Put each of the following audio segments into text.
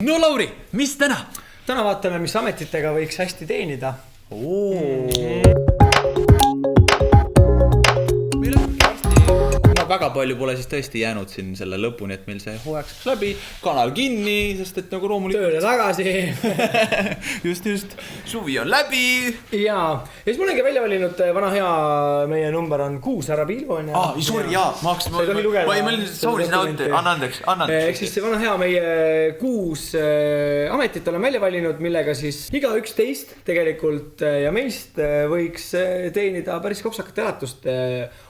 No Lauri, mis täna? Täna vaatame, mis ametitega võiks hästi teenida. Väga palju pole siis tõesti jäänud siin selle lõpuni, et meil see hooajaks läbi, kanal kinni, sest et nagu loomulikult tööle tagasi. just, suvi on läbi. Ja siis mul ongi välja valinud vana hea, meie number on 6 härra Pilvo. Sorry, ma olin soovisin auti, anna andeks. Ehk siis see vana hea meie 6 ametit olen välja valinud, millega siis iga 11 tegelikult ja meist võiks teenida päris kopsakat elatust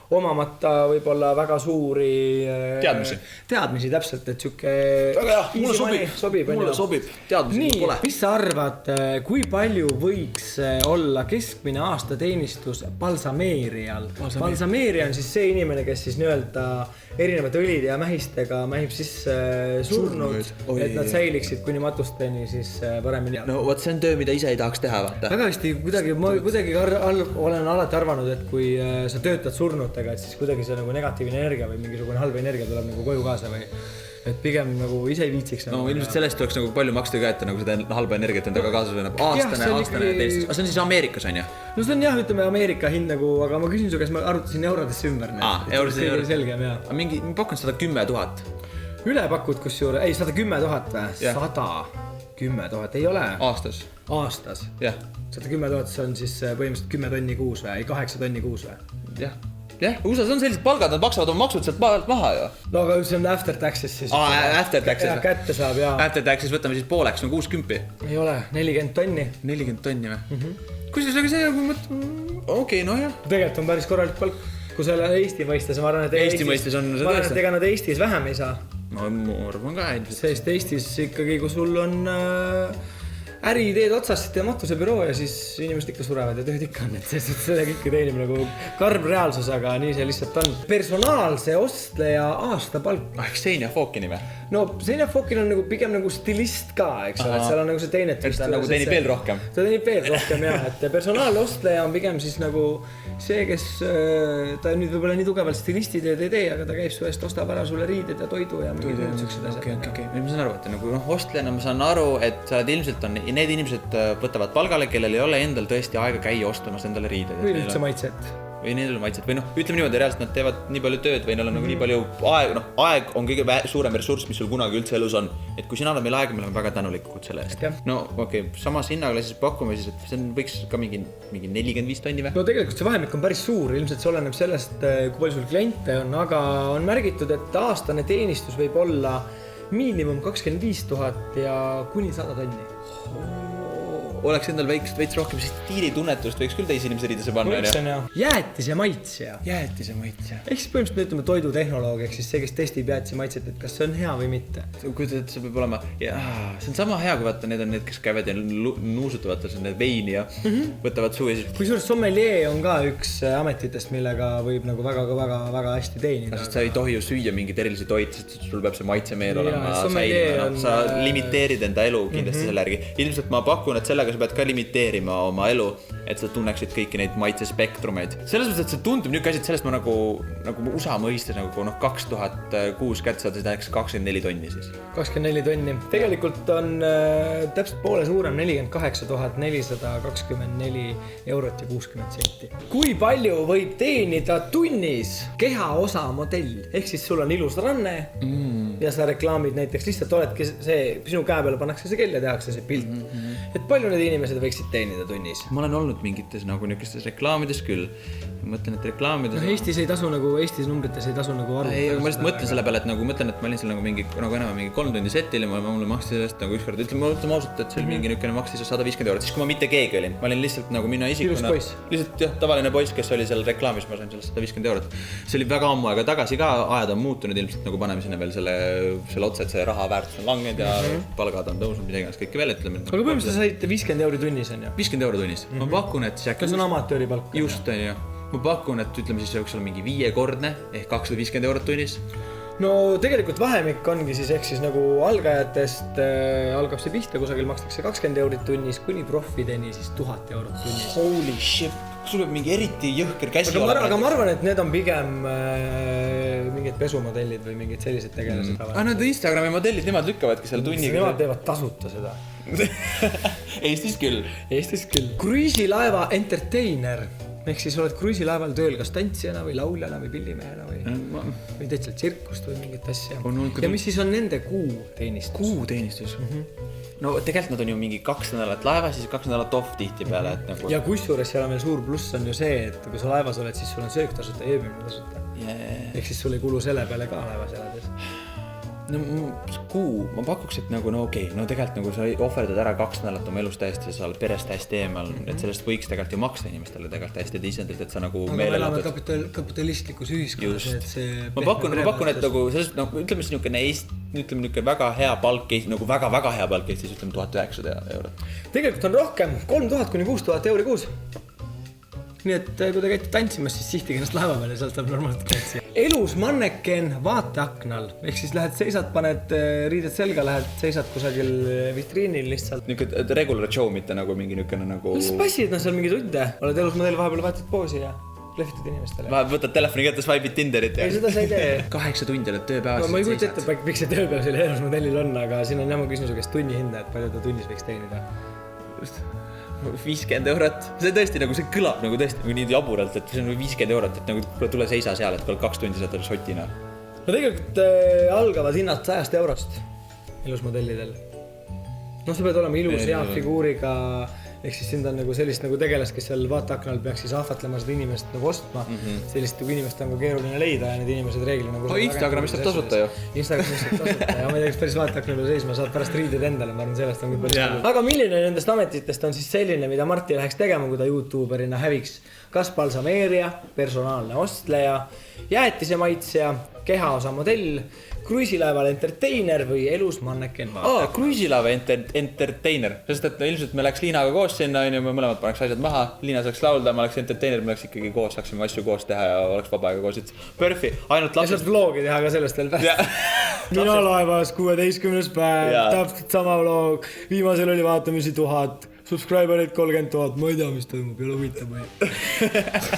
omamata võib-olla väga suuri teadmisi täpselt, et siuke mulle sobib. Nii, mis sa arvad, kui palju võiks olla keskmine aastateenistus balsameerijal? Balsameerija on siis see inimene, kes siis nii-öelda erinevate õlide ja mähistega mähib sisse surnud, et nad säiliksid kuni matusteni siis paremini. No võt, see on töö, mida ise ei tahaks teha, vaata. Väga hästi, kuidagi olen alati arvanud, et kui sa töötad surnutega, et siis kuidagi see nagu negatiivne energia või mingisugune halb energia tuleb nagu koju kaasa või et pigem nagu ise ei viitsiks. No ilmselt sellest tuleks nagu palju maksta ka, et nagu seda halba energiat endaga kaasas või aastane teenistus. See on siis Ameerikas, on ju? No see on jah, ütleme Ameerika hind nagu, aga ma küsin su käes, ma arvutasin eurodesse ümber. Selgem, jah. Mingi, ma pakun 110 000. Üle pakud kusjuures, ei 110 000 või? 110 000, ei ole. Aastas. Jah. 110 000, see on siis põhimõtteliselt 10 tonni kuus või, ei 8 tonni kuus või? Jah, USA on sellised palgad, nad maksavad oma maksud sealt maha ju. No aga see on after taxes siis. After taxes. Ja kätte saab, jaa. After taxes võtame siis pooleks, no 60. Ei ole, 40 tonni. 40 tonni või? Kusjuures, aga see okei, no jah. Tegelikult on päris korralik palk. Kui see Eesti mõistes, ma arvan, et ega nad Eestis vähem ei saa. No ma arvan ka ilmselt. Sest Eestis ikkagi, kui sul on äriideed otsas, siit ja matusebüroo ja siis inimesed ikka surevad ja tööd ikka on, et seda kõike teenib nagu karm reaalsus, aga nii see lihtsalt on. Personaalse ostleja aastapalk. Xenia Fokini või? No Xenia Fokin on nagu pigem nagu stilist ka, eks ole, et seal on nagu see teine twist. Et ta nagu teenib veel rohkem. Ta teenib veel rohkem, jah, et personaalne ostleja on pigem siis nagu see, kes ta nüüd võib-olla nii tugevalt stilistitööd ei tee, aga ta käib su eest, ostab ära sulle riided ja toidu ja mingid muud siuksed asjad. Okei. Ma saan aru, et nagu ostlejana ma saan aru, et sa oled ilmselt on need inimesed võtavad palgale, kellel ei ole endal tõesti aega käia ostamas endale riideid. Või üldse maitset. Või neil on maitset. Või ütleme niimoodi, reaalselt nad teevad nii palju tööd või neil on nagu nii palju aeg, aeg on kõige suurem ressurss, mis sul kunagi üldse elus on. Et kui sina annad meil aega, me oleme väga tänulikud selle eest. No okei, samas hinnaga siis pakume siis, et see võiks ka mingi 45 tonni või? No tegelikult see vahemik on päris suur, ilmselt see oleneb sellest, kui palju sul kliente on, aga on märgitud, et aastane teenistus võib olla miinimum 25 000 ja kuni 100 tonni. Oleks endal veits rohkem stiilitunnetust, võiks küll teisi inimesi riidesse panna. Jäätise maitsja. Ehk siis põhimõtteliselt ütleme toidutehnoloog, ehk siis see, kes testib jäätise maitset, et kas see on hea või mitte. Kujutad, et see peab olema, see on sama hea, kui vaata, need on need, kes käivad ja nuusutavad need veini ja võtavad suvi. Kui suures sommelier on ka üks ametitest, millega võib nagu väga hästi teenida. Sest sa ei tohi ju süüa mingit erilisi toit, sest sul peab see maitsemeel olema säilima. Sa limiteerid enda elu kindlasti selle järgi. Ilmselt ma pakun, et sellega sa pead ka limiteerima oma elu, et sa tunneksid kõiki neid maitsespektrumeid. Selles mõttes, et see tundub nüüd käsid sellest ma nagu USA mõistes nagu 2006 kätte saada, see tähendaks 24 tonni siis. 24 tonni. Tegelikult on täpselt poole suurem 48 424 eurot ja 60 senti. Kui palju võib teenida tunnis kehaosa modell? Ehk siis sul on ilus ranne ja sa reklaamid näiteks lihtsalt oledki see, sinu käe peale pannakse see kell ja tehakse see pilt. Et palju need inimesed võiksid teenida tunnis? Ma olen olnud mingites nagu niisugustes reklaamides küll. Ma mõtlen, et reklaamides... No Eestis numbrites ei tasu nagu aru. Ei, aga ma lihtsalt mõtlen selle peale, et nagu mõtlen, et ma olin seal nagu enam mingi 3 tundi setil ja mulle maksti sellest nagu ükskord. Ütleme ausalt, et see oli mingi niisugune maksti 150 eurot. Siis kui ma mitte keegi olin, ma olin lihtsalt nagu mina isikuna. Lihtsalt jah, tavaline poiss, kes oli seal reklaamis, ma sain sellest 150 eurot. See oli väga ammu aega tagasi ka, ajad on muutunud ilmselt nagu paneme sinna veel selle otsa, et see raha väärtus on langenud ja palgad on tõusnud, mida iganes kõike veel ütleme. Aga põhimõtteliselt sa said 50 euro tunnis on ju? 50 euro tunnis. Ma pakun, et see on amatööripalk. Just on ju. Ma pakun, et ütleme siis võiks olla mingi 5-kordne ehk 250 eurot tunnis. No tegelikult vahemik ongi siis ehk siis nagu algajatest algab see pihta, kusagil makstakse 20 eurot tunnis kuni profideni siis 1000 eurot tunnis. Holy shit! sul võib mingi eriti jõhker käsi aga ma arvan, et need on pigem mingid pesumodellid või mingid sellised tegelased. Need Instagrami modellid, nemad lükkavadki seal tunniga. Nemad teevad tasuta seda. Eestis küll. Kruiisilaeva entertainer. Ehk siis oled kruiisilaeval tööl kas tantsijana või lauljana või pillimehena või teed seal tsirkust või mingit asja. Ja mis siis on nende kuuteenistus? Kuuteenistus? No tegelikult nad on ju mingi 2 nädalat laeva, siis 2 nädalat off tihti peale. Ja kusjuures seal on veel suur pluss on ju see, et kui sa laevas oled, siis sul on söök tasuta ja ööbimine tasuta. Ehk siis sul ei kulu selle peale ka laevas elades. No ma pakuks, et no tegelikult nagu sa ohverdad ära 2 nädalat oma elus täiesti, sa oled perest hästi eemal, et sellest võiks tegelikult ju maksta inimestele tegelikult hästi decent'ilt, et sa nagu meelelad. Aga me elame kapitalistlikus ühiskonnas, et see... Ma pakun, et nagu, ütleme siis niisugune väga hea palk, nagu väga hea palk, siis ütleme 1900 €. Tegelikult on rohkem, 3000 kuni 6000 € kuus. Nii et kui te käite tantsimas, siis sihtige ennast laeva peale ja sealt saab normaalselt tantsi. Elus manneken vaateaknal. Ehk siis lähed seisad, paned riided selga, lähed seisad kusagil vitriinil lihtsalt. Niisugune regular show, mitte nagu mingi niisugune nagu... Mis passid, seal mingi tunde. Oled elus model vahepeal vaatad poosi ja lehvitad inimestele. Võtad telefoni kätte, swipe'id Tinderit ja... Ei, seda sa ei tee. 8 tundi oled tööpäevas. Ma ei kujuta ette, miks see tööpäev selle elus modellil on, aga siin on jäma küsimuse käest tunni hinda, et palju ta tunnis võiks teenida. 50 €. See tõesti nagu, see kõlab nagu tõesti nagu nii jaburalt, et see on 50 €, et nagu tule seisa seal, et kui 2 tundi saad sotina. No tegelikult algavad hinnad 100 € elusmodellidel. No sa pead olema ilus, hea figuuriga, ehk siis sind on nagu sellist nagu tegelast, kes seal vaateaknal peaks siis ahvatlema seda inimest nagu ostma. Sellist nagu inimest on ka keeruline leida ja need inimesed reeglina nagu... Instagramis saab tasuta ju. Instagramis saab tasuta ja ma ei tea, kas päris vaateaknal seisma saad pärast riided endale, ma arvan, sellest on küll päris palju. Aga milline nendest ametitest on siis selline, mida Marti läheks tegema, kui ta YouTuberina häviks? Kas balsameeria, personaalne ostleja, jäätise maitsja, kehaosa modell, kruiisilaeval entertainer või elus manneken vaata. Kruiisilaeva entertainer. Sest et ilmselt me läks Liinaga koos sinna, me mõlemad paneks asjad maha. Liina saaks laulda, ma läks entertainer, me läks ikkagi koos, saaksime asju koos teha ja oleks vaba aega koos. Perfect. Ainult lapsed... Ja saad vlogi teha ka sellest veel pärast. Mina laevas 16. päev, täpselt sama vlog. Viimasel oli vaatamisi 1000. Subscriberid 30 000, ma ei tea, mis toimub, ei ole huvitav või.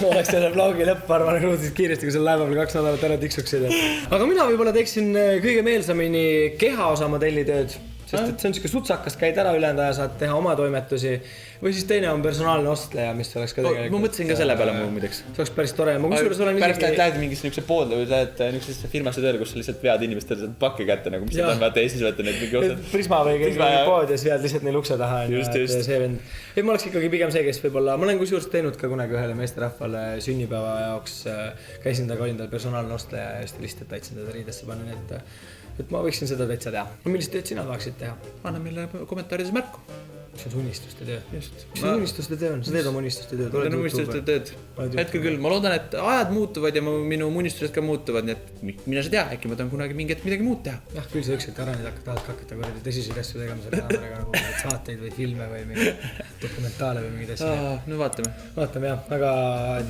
Oleks selle vlogi lõpp, arvan, ruudist kiiresti, kui seal laeva peal 2 nädalat ära tiksuksid. Aga mina võib-olla teeksin kõige meelsamini kehaosa modellitööd, sest et see on siuke sutsakas, käid ära ülejäänud aja, saad teha oma toimetusi. Või siis teine on personaalne ostleja, mis oleks ka tegelikult... Ma mõtlesin ka selle peale muideks. See oleks päris tore. Pärast lähed mingisse niisuguse poolde või lähed niisugusesse firmasse tööle, kus sa lihtsalt vead inimestele pakki kätte, nagu mis nad on, vaata, ja siis võtta need mingi ostad. Prisma või keegi pood ja siis vead lihtsalt neil ukse taha. Just. Ei, ma oleks ikkagi pigem see, kes võibolla... Ma olen kusjuures teinud ka kunagi ühele meesterahvale sünnipäeva jaoks. Käisin taga, olin tal personaalne ostleja ja just lihtsalt aitsin teda riidesse panna, et ma võiksin seda täitsa teha. Millist tööd sina tahaksid teha? Anna meile kommentaarides märku. Mis on unistuste töö? Mis on unistuste töö on? Sa teed oma unistuste tööd? Teen unistuste tööd. Hetkel küll. Ma loodan, et ajad muutuvad ja minu unistused ka muutuvad, nii et mina sa tea, äkki ma tahan kunagi midagi muud teha. Jah, küll sa ükselt ära nüüd tahad hakata kuradi tõsiseid asju tegema selle kaameraga, nagu saateid või filme või mingi dokumentaale või mingid asju. No vaatame. Vaatame jah, aga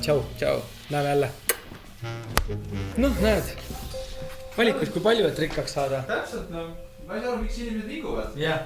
tšau. Näeme jälle. Noh, näed. Valikus kui palju, et rikkaks saada. Täpselt, no. Ma ei saa aru, miks inimesed liiguvad. Jah.